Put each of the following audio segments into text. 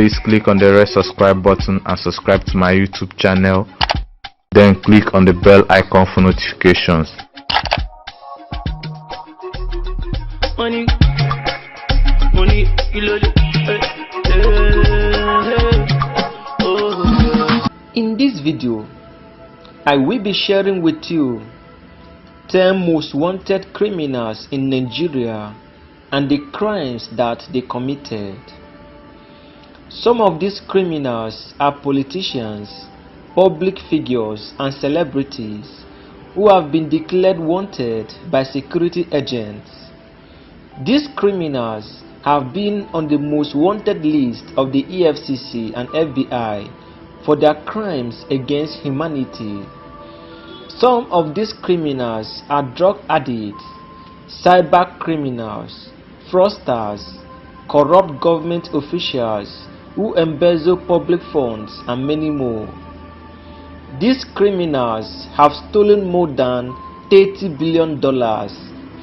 please click on the red subscribe button and subscribe to my YouTube channel. Then click on the bell icon for notifications. In this video, I will be sharing with you 10 most wanted criminals in Nigeria and the crimes that they committed. Some of these criminals are politicians, public figures, and celebrities who have been declared wanted by security agents. These criminals have been on the most wanted list of the EFCC and FBI for their crimes against humanity. Some of these criminals are drug addicts, cyber criminals, fraudsters, corrupt government officials who embezzle public funds, and many more. These criminals have stolen more than $30 billion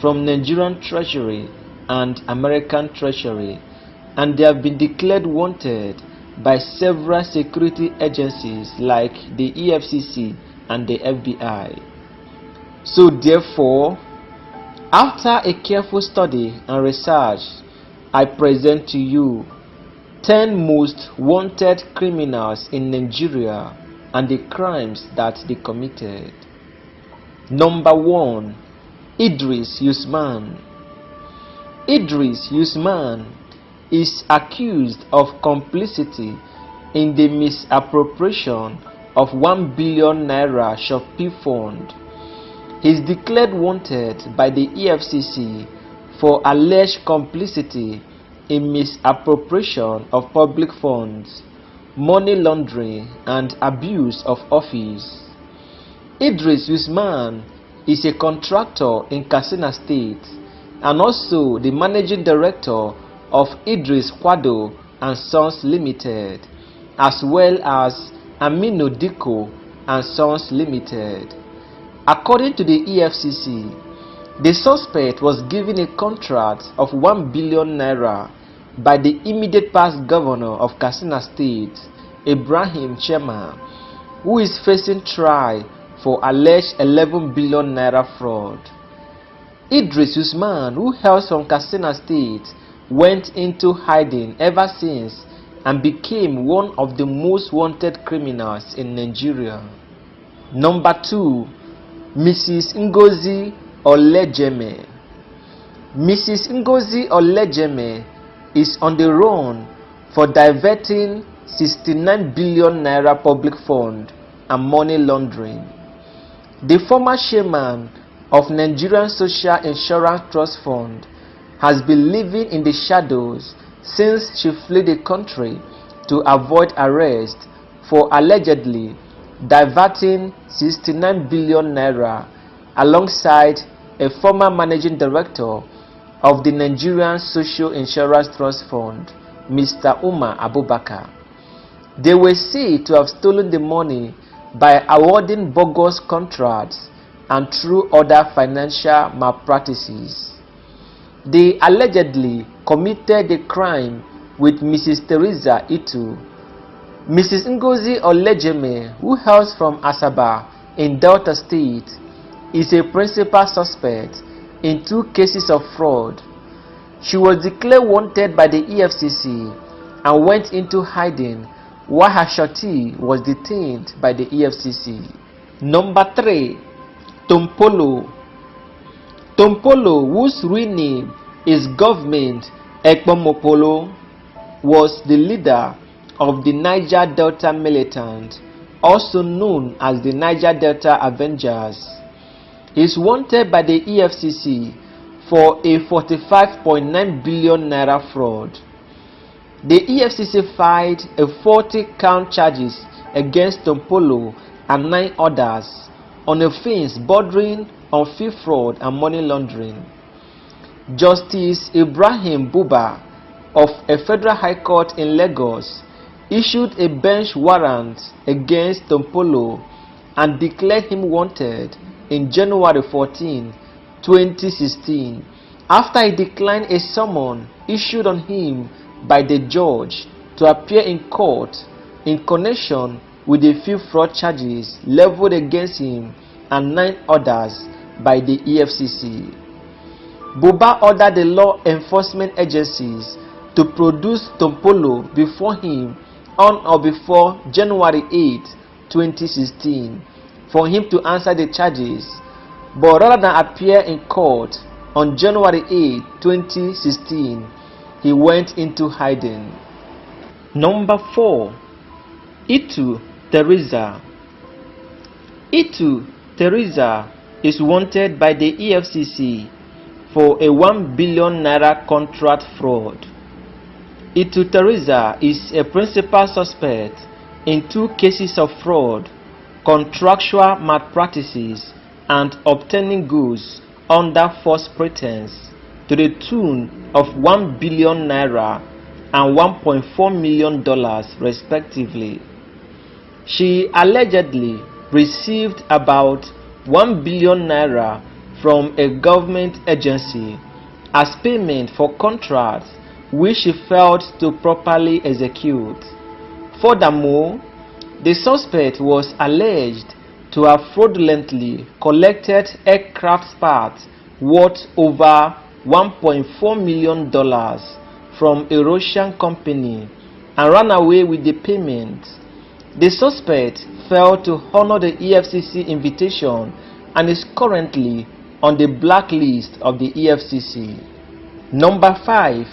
from Nigerian Treasury and American Treasury, and they have been declared wanted by several security agencies like the EFCC and the FBI. So therefore, after a careful study and research, I present to you 10 most wanted criminals in Nigeria and the crimes that they committed. Number 1. Idris Yusman. Idris Yusman is accused of complicity in the misappropriation of 1 billion naira Shopee fund. He is declared wanted by the EFCC for alleged complicity in misappropriation of public funds, money laundering, and abuse of office. Idris Yusman is a contractor in Katsina State and also the managing director of Idris Kwado and Sons Limited, as well as Aminu Diko and Sons Limited. According to the EFCC, the suspect was given a contract of 1 billion naira by the immediate past governor of Katsina State, Ibrahim Chema, who is facing trial for alleged 11 billion naira fraud. Idris Yusman, who hails from Katsina State, went into hiding ever since and became one of the most wanted criminals in Nigeria. Number 2. Mrs. Ngozi Olegeme. Mrs. Ngozi Olegeme is on the run for diverting 69 billion naira public fund and money laundering. The former chairman of Nigerian Social Insurance Trust Fund has been living in the shadows since she fled the country to avoid arrest for allegedly diverting 69 billion naira alongside a former managing director of the Nigerian Social Insurance Trust Fund, Mr. Umar Abubakar. They were said to have stolen the money by awarding bogus contracts and through other financial malpractices. They allegedly committed the crime with Mrs. Theresa Itu. Mrs. Ngozi Olegeme, who hails from Asaba in Delta State, is a principal suspect in 2 cases of fraud. She was declared wanted by the EFCC and went into hiding while her shorty was detained by the EFCC. Number 3. Tompolo. Tompolo, whose real name is Government Ekpomopolo, was the leader of the Niger Delta militant, also known as the Niger Delta Avengers. He is wanted by the EFCC for a 45.9 billion naira fraud. The EFCC filed a 40-count charges against Tompolo and 9 others on offense bordering on fee fraud and money laundering. Justice Ibrahim Buba of a federal high court in Lagos issued a bench warrant against Tompolo and declared him wanted in January 14, 2016 after he declined a summon issued on him by the judge to appear in court in connection with a few fraud charges leveled against him and 9 others by the EFCC. Buba ordered the law enforcement agencies to produce Tompolo before him on or before January 8, 2016 for him to answer the charges, but rather than appear in court on January 8, 2016, he went into hiding. Number 4. Theresa. Theresa is wanted by the EFCC for a 1 billion naira contract fraud. Theresa is a principal suspect in 2 cases of fraud, contractual malpractices, and obtaining goods under false pretense to the tune of 1 billion naira and $1.4 million respectively. She allegedly received about 1 billion naira from a government agency as payment for contracts which she failed to properly execute. Furthermore, the suspect was alleged to have fraudulently collected aircraft parts worth over $1.4 million from a Russian company and ran away with the payment. The suspect failed to honor the EFCC invitation and is currently on the blacklist of the EFCC. Number 5.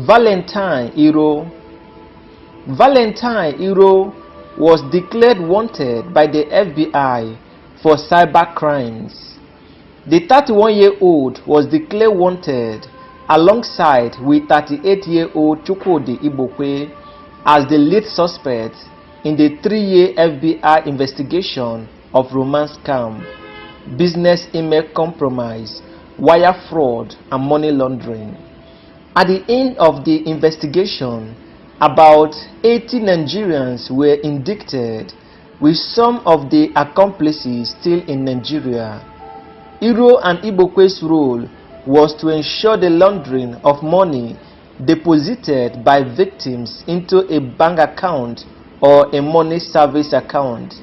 Valentine Iro. Valentine Iro was declared wanted by the FBI for cyber crimes. The 31-year-old was declared wanted alongside with 38-year-old Chukwudi Ibokwe as the lead suspect in the 3-year FBI investigation of romance scam, business email compromise, wire fraud, and money laundering. At the end of the investigation, about 80 Nigerians were indicted, with some of the accomplices still in Nigeria. Iro and Ibokwe's role was to ensure the laundering of money deposited by victims into a bank account or a money service account.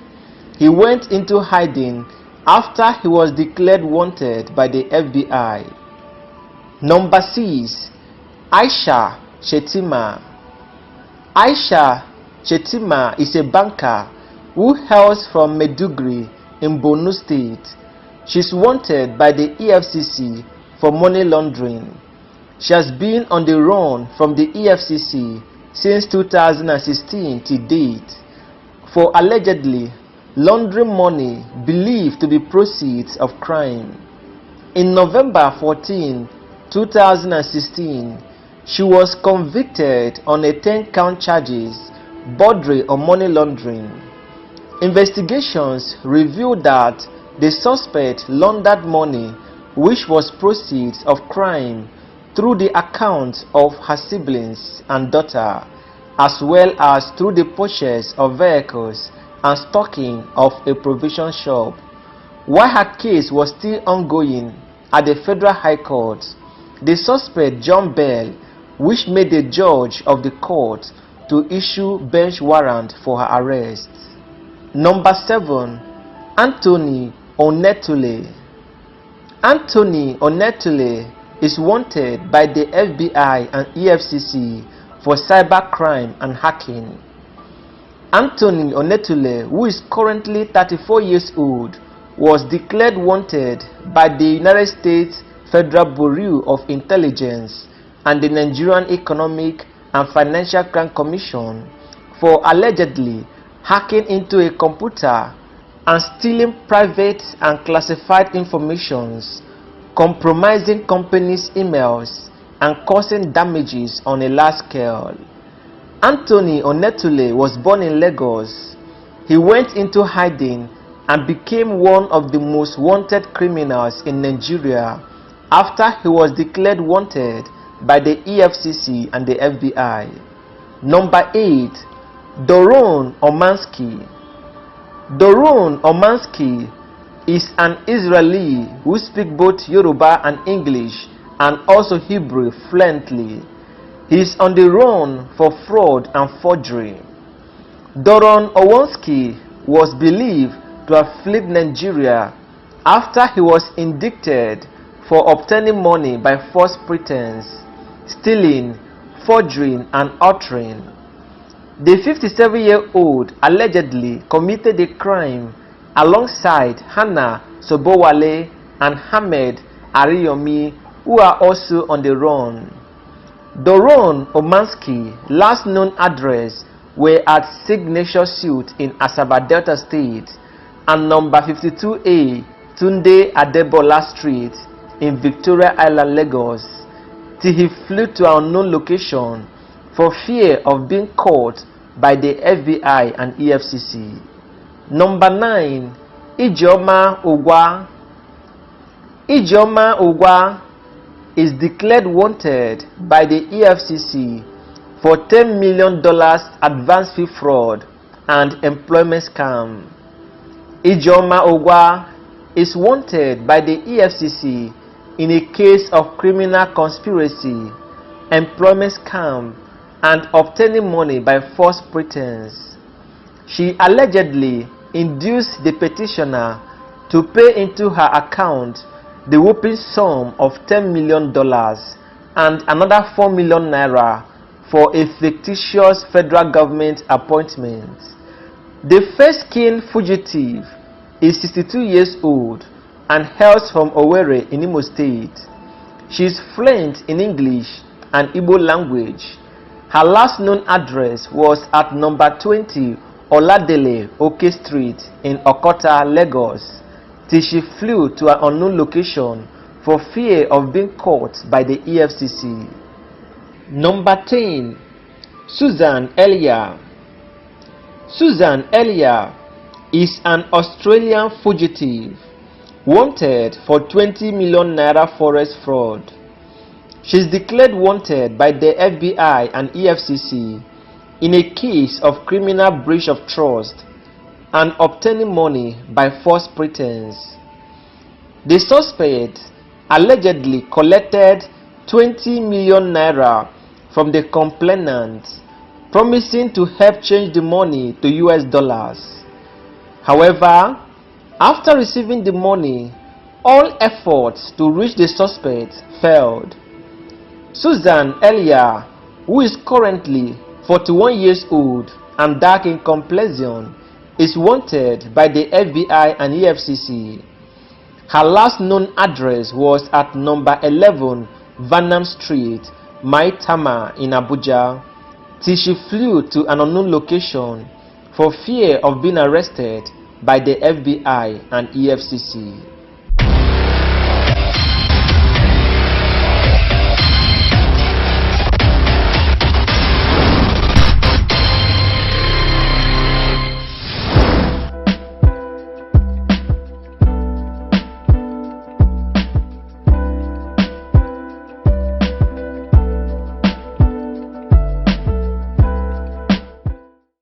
He went into hiding after he was declared wanted by the FBI. Number 6. Aisha Shetima. Aisha Shetima is a banker who hails from Maiduguri in Borno State. She's wanted by the EFCC for money laundering. She has been on the run from the EFCC since 2016 to date for allegedly laundering money believed to be proceeds of crime. In November 14, 2016, she was convicted on a 10-count charges bordering on money laundering. Investigations revealed that the suspect laundered money which was proceeds of crime through the accounts of her siblings and daughter, as well as through the purchase of vehicles and stocking of a provision shop. While her case was still ongoing at the Federal High Court, the suspect jumped bail, which made the judge of the court to issue bench warrant for her arrest. Number 7. Anthony Onetule. Anthony Onetule is wanted by the FBI and EFCC for cybercrime and hacking. Anthony Onetule, who is currently 34 years old, was declared wanted by the United States Federal Bureau of Intelligence and the Nigerian Economic and Financial Crime Commission for allegedly hacking into a computer and stealing private and classified informations, compromising companies' emails, and causing damages on a large scale. Anthony Onetule was born in Lagos. He went into hiding and became one of the most wanted criminals in Nigeria after he was declared wanted by the EFCC and the FBI. Number 8. Doron Omanski. Doron Omanski is an Israeli who speaks both Yoruba and English and also Hebrew fluently. He is on the run for fraud and forgery. Doron Omanski was believed to have fled Nigeria after he was indicted for obtaining money by false pretense, stealing, forging, and altering. The 57-year-old allegedly committed a crime alongside Hannah Sobowale and Ahmed Ariyomi, who are also on the run. Doron Omanski last known address were at Signature Suite in Asaba Delta State and number 52A Tunde Adebola Street in Victoria Island, Lagos, till he flew to an unknown location for fear of being caught by the FBI and EFCC. Number 9. Ijeoma Ugwu. Ijeoma Ugwu is declared wanted by the EFCC for $10 million advance fee fraud and employment scam. Ijeoma Ugwu is wanted by the EFCC in a case of criminal conspiracy, employment scam, and obtaining money by false pretense. She allegedly induced the petitioner to pay into her account the whopping sum of $10 million and another 4 million naira for a fictitious federal government appointment. The first-kin fugitive is 62 years old and hails from Owerri in Imo State. She is fluent in English and Igbo language. Her last known address was at number 20 Oladele Oke Street in Okota, Lagos, till she flew to an unknown location for fear of being caught by the EFCC. Number 10. Susan Elia. Susan Elia is an Australian fugitive wanted for 20 million naira forest fraud. She is declared wanted by the FBI and EFCC in a case of criminal breach of trust and obtaining money by false pretense. The suspect allegedly collected 20 million naira from the complainant, promising to help change the money to US dollars. However, after receiving the money, all efforts to reach the suspect failed. Susan Elia, who is currently 41 years old and dark in complexion, is wanted by the FBI and EFCC. Her last known address was at number 11 Vanham Street, Maitama in Abuja, till she flew to an unknown location for fear of being arrested by the FBI and EFCC.